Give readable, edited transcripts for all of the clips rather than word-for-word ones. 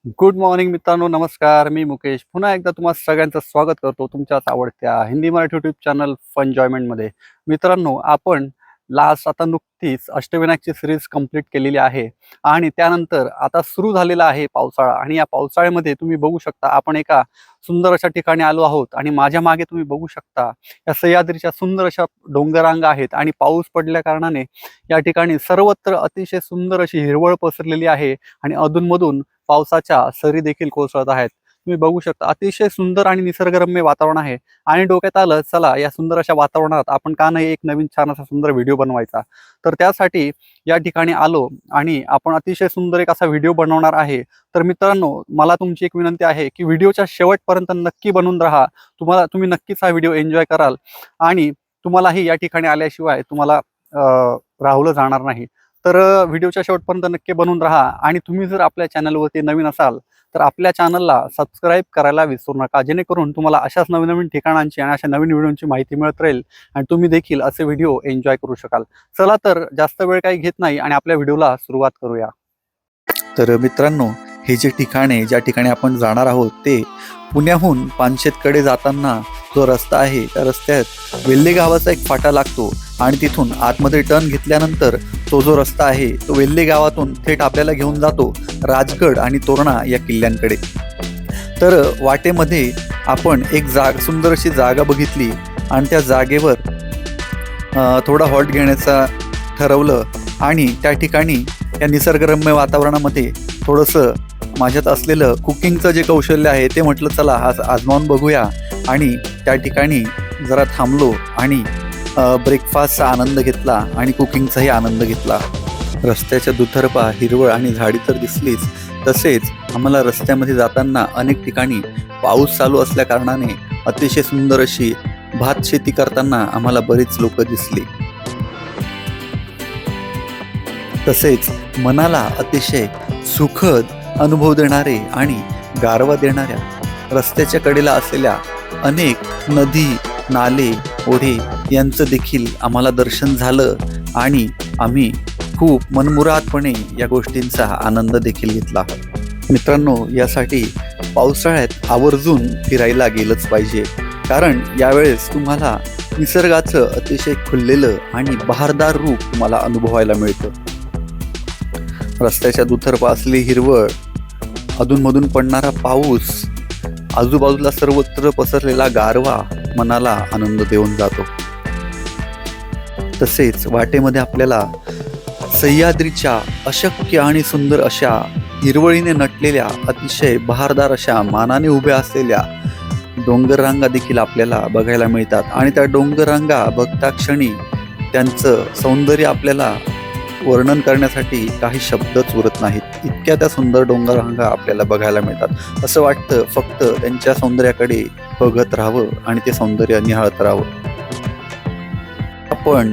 Good morning मित्रांनो, नमस्कार. मी मुकेश पुन्हा एकदा तुम्हा सगळ्यांचं स्वागत करतो तुमच्याच आवडत्या हिंदी मराठी यूट्यूब चॅनल फनजॉयमेंटमध्ये. मित्रांनो, आपण लास्ट आता नुकतीच अष्टविनायकची सिरीज कंप्लीट केलेली आहे आणि त्यानंतर आता सुरू झालेला आहे पावसाळा आणि या पावसाळ्यामध्ये तुम्ही बघू शकता आपण एका सुंदर अशा ठिकाणी आलो आहोत आणि माझ्या मागे तुम्ही बघू शकता या सह्याद्रीच्या सुंदर अशा डोंगररांगा आहेत आणि पाऊस पडल्या कारणाने या ठिकाणी सर्वत्र अतिशय सुंदर अशी हिरवळ पसरलेली आहे आणि अधूनमधून पावसाच्या सरी देखील कोसळत आहेत. तुम्ही बघू शकता अतिशय सुंदर आणि निसर्गरम्य वातावरण आहे आणि डोक्यात आलं चला या सुंदर अशा वातावरणात आपण का नाही एक नवीन छान असा सुंदर व्हिडिओ बनवायचा. तर त्यासाठी या ठिकाणी आलो आणि आपण अतिशय सुंदर एक असा व्हिडिओ बनवणार आहे. तर मित्रांनो, मला तुमची एक विनंती आहे की व्हिडिओच्या शेवटपर्यंत नक्की बनून राहा. तुम्ही नक्कीच हा व्हिडिओ एन्जॉय कराल आणि तुम्हालाही या ठिकाणी आल्याशिवाय तुम्हाला राहुलं जाणार नाही. तर व्हिडिओच्या शेवटपर्यंत नक्की बनून राहा आणि तुम्ही जर आपल्या चॅनलवरती नवीन असाल तर आपल्या चॅनलला सबस्क्राईब करायला विसरू नका, जेणेकरून तुम्हाला अशाच नवीन नवीन ठिकाणांची आणि अशा नवीन व्हिडिओची माहिती मिळत राहील आणि तुम्ही देखील असे व्हिडिओ एन्जॉय करू शकाल. चला तर जास्त वेळ काही घेत नाही आणि आपल्या व्हिडिओला सुरुवात करूया. तर मित्रांनो, हे जे ठिकाण आहे ज्या ठिकाणी आपण जाणार आहोत ते पुण्याहून पानशेतकडे जाताना जो रस्ता आहे त्या रस्त्यात वेल्हे गावाचा एक फाटा लागतो आणि तिथून आतमध्ये टर्न घेतल्यानंतर तो जो रस्ता आहे तो वेल्हे गावातून थेट आपल्याला घेऊन जातो राजगड आणि तोरणा या किल्ल्यांकडे. तर वाटेमध्ये आपण एक सुंदर अशी जागा बघितली आणि त्या जागेवर थोडा हॉल्ट घेण्याचा ठरवलं आणि त्या ठिकाणी या निसर्गरम्य वातावरणामध्ये थोडंसं माझ्यात असलेलं कुकिंगचं जे कौशल्य आहे ते म्हटलं चला आज आजमावून बघूया आणि त्या ठिकाणी जरा थांबलो आणि ब्रेकफास्टचा आनंद घेतला आणि कुकिंगचाही आनंद घेतला. रस्त्याच्या दुतर्फा हिरवळ आणि झाडी तर दिसलीच, तसेच आम्हाला रस्त्यामध्ये जाताना अनेक ठिकाणी पाऊस चालू असल्या कारणाने अतिशय सुंदर अशी भात शेती करताना आम्हाला बरीच लोक दिसली. तसेच मनाला अतिशय सुखद अनुभव देणारे आणि गारवा देणाऱ्या रस्त्याच्या कडेला असलेल्या अनेक नदी, नाले, ओढे यांचं देखील आम्हाला दर्शन झालं आणि आम्ही खूप मनमुरादपणे या गोष्टींचा आनंद देखील घेतला. मित्रांनो, यासाठी पावसाळ्यात आवर्जून फिरायला गेलंच पाहिजे, कारण यावेळेस तुम्हाला निसर्गाचं अतिशय खुललेलं आणि बहारदार रूप तुम्हाला अनुभवायला मिळतं. रस्त्याच्या दुतर्फा असलेली हिरवळ, अधूनमधून पडणारा पाऊस, आजूबाजूला सर्वत्र पसरलेला गारवा मनाला आनंद देऊन जातो. तसेच वाटेमध्ये आपल्याला सह्याद्रीच्या अशक्य आणि सुंदर अशा हिरवळीने नटलेल्या अतिशय बहारदार अशा मानाने उभ्या असलेल्या डोंगररांगा देखील आपल्याला बघायला मिळतात आणि त्या डोंगररांगा बघता क्षणी त्यांचं सौंदर्य आपल्याला वर्णन करण्यासाठी काही शब्दच उरत नाहीत, इतक्या त्या सुंदर डोंगररांगा आपल्याला बघायला मिळतात. असं वाटतं फक्त त्यांच्या सौंदर्याकडे बघत राहावं आणि ते सौंदर्य निहाळत राहावं. आपण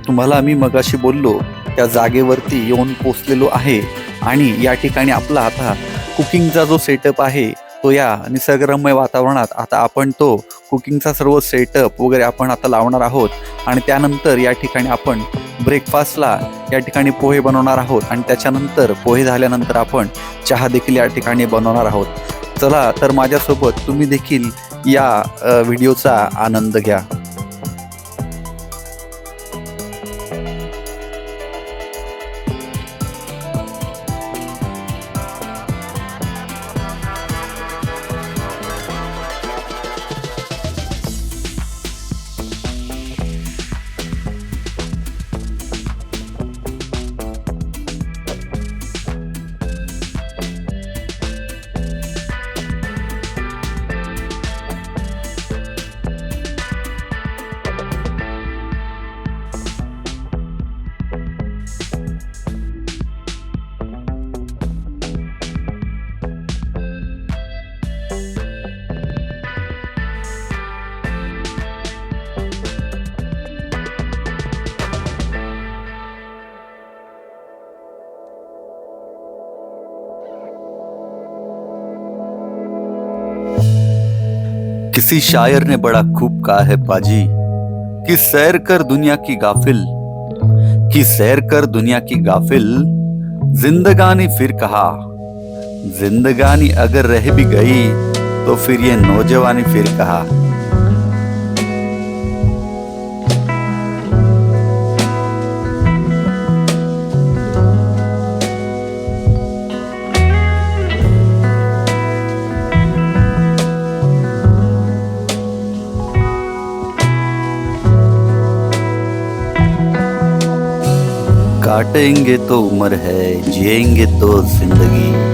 तुम्हाला मी मगाशी बोललो त्या जागेवरती येऊन पोचलेलो आहे आणि या ठिकाणी आपला आता कुकिंगचा जो सेटअप आहे तो या निसर्गरम्य वातावरणात आता आपण तो कुकिंगचा सर्व सेटअप वगैरे आपण आता लावणार आहोत आणि त्यानंतर या ठिकाणी आपण ब्रेकफास्टला या ठिकाणी पोहे बनवणार आहोत आणि त्याच्यानंतर पोहे झाल्यानंतर आपण चहा देखील या ठिकाणी बनवणार आहोत. चला तर माझ्यासोबत तुम्ही देखील या व्हिडिओचा आनंद घ्या. किसी शायर ने बड़ा खूब कहा है बाजी कि सैर कर दुनिया की गाफिल, कि सैर कर दुनिया की गाफिल, जिंदगानी फिर कहा जिंदगानी अगर रह भी गई तो फिर ये नौजवानी फिर कहा। काटेंगे तो उम्र है, जिएंगे तो जिंदगी।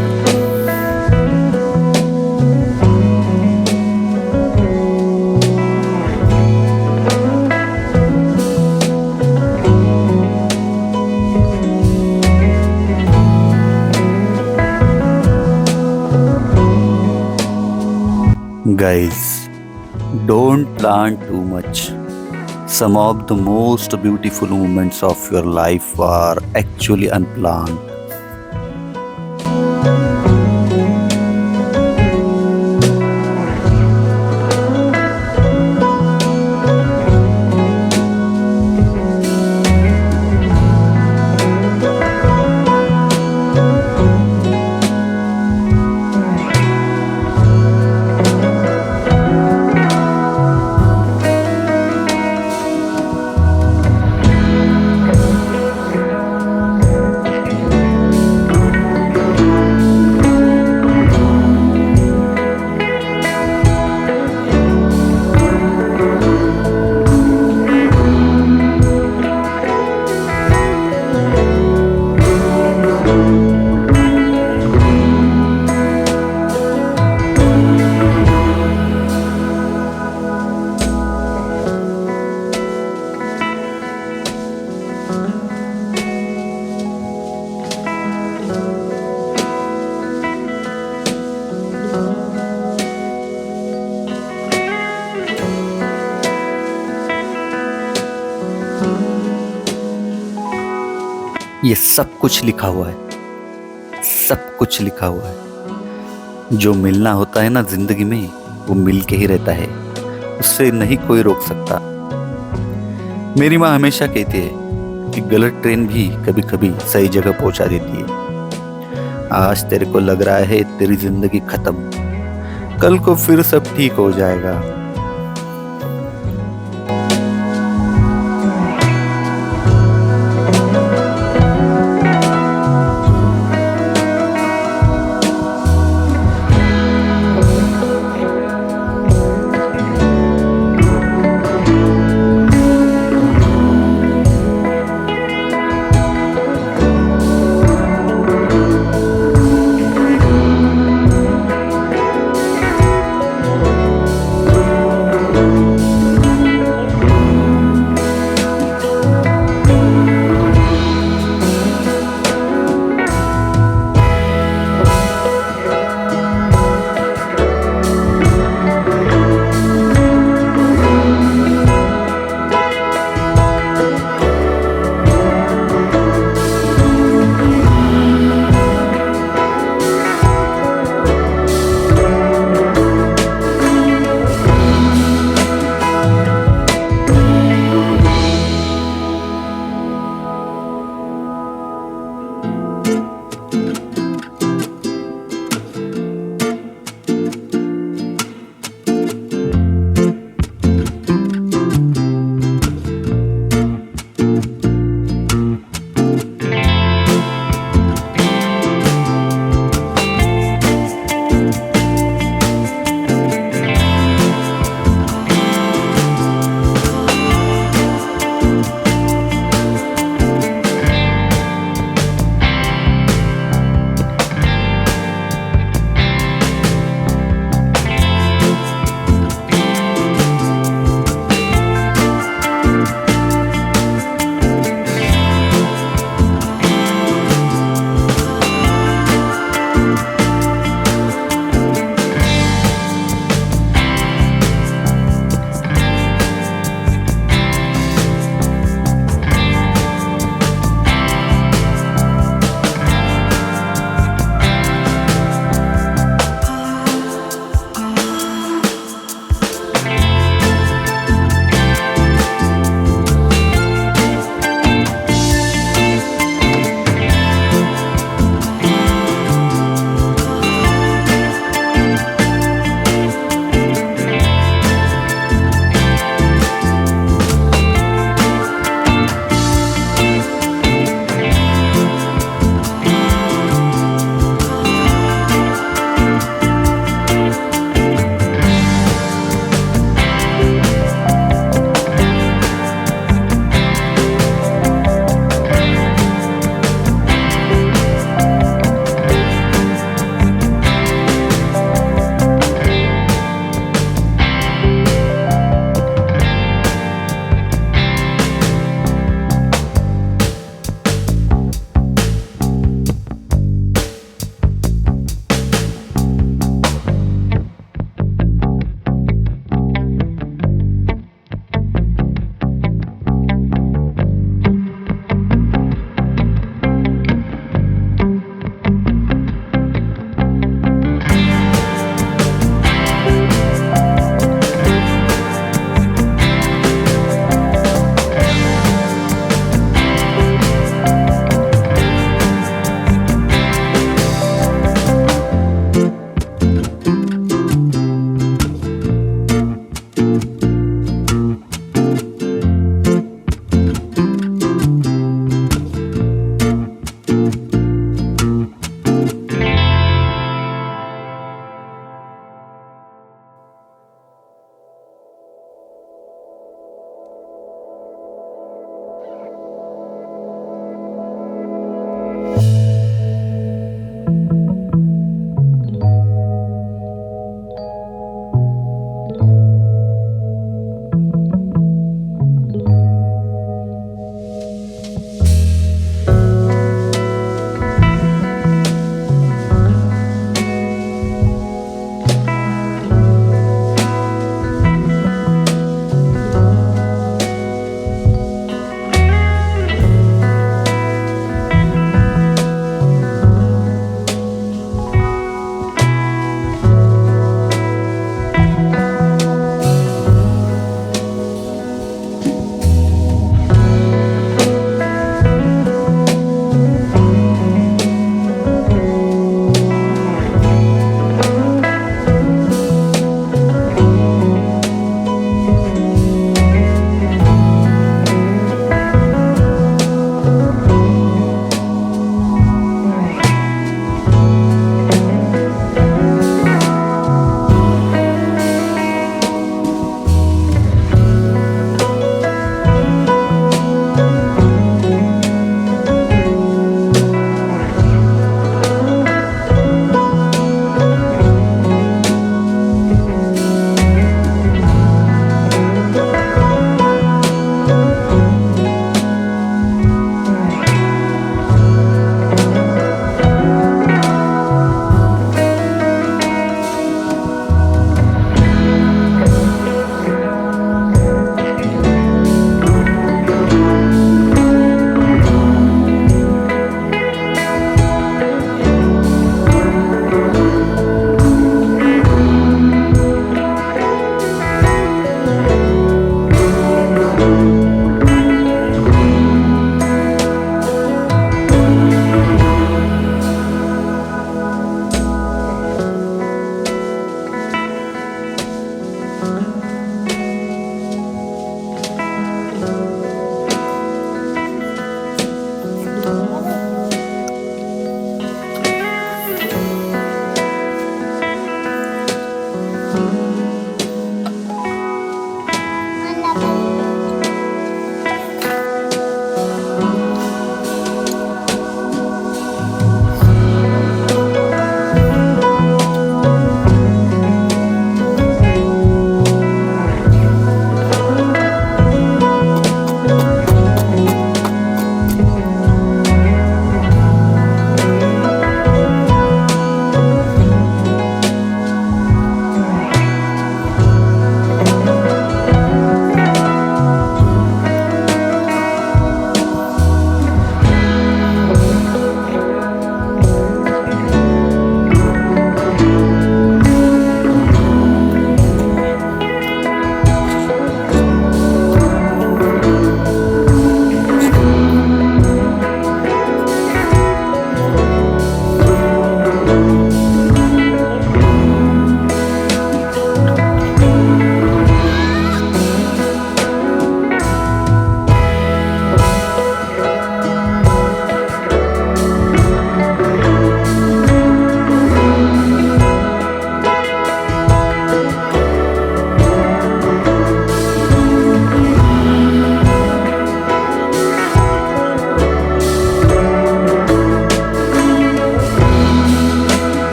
Guys, don't plan too much. Some of the most beautiful moments of your life are actually unplanned. ये सब कुछ लिखा हुआ है, सब कुछ लिखा हुआ है। जो मिलना होता है ना जिंदगी में, वो मिल के ही रहता है, उससे नहीं कोई रोक सकता। मेरी माँ हमेशा कहती है कि गलत ट्रेन भी कभी कभी सही जगह पहुंचा देती है। आज तेरे को लग रहा है तेरी जिंदगी खत्म, कल को फिर सब ठीक हो जाएगा।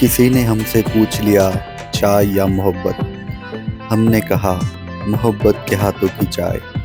किसी ने हमसे पूछ लिया चाय या मोहब्बत, हमने कहा मोहब्बत के हाथों की चाय।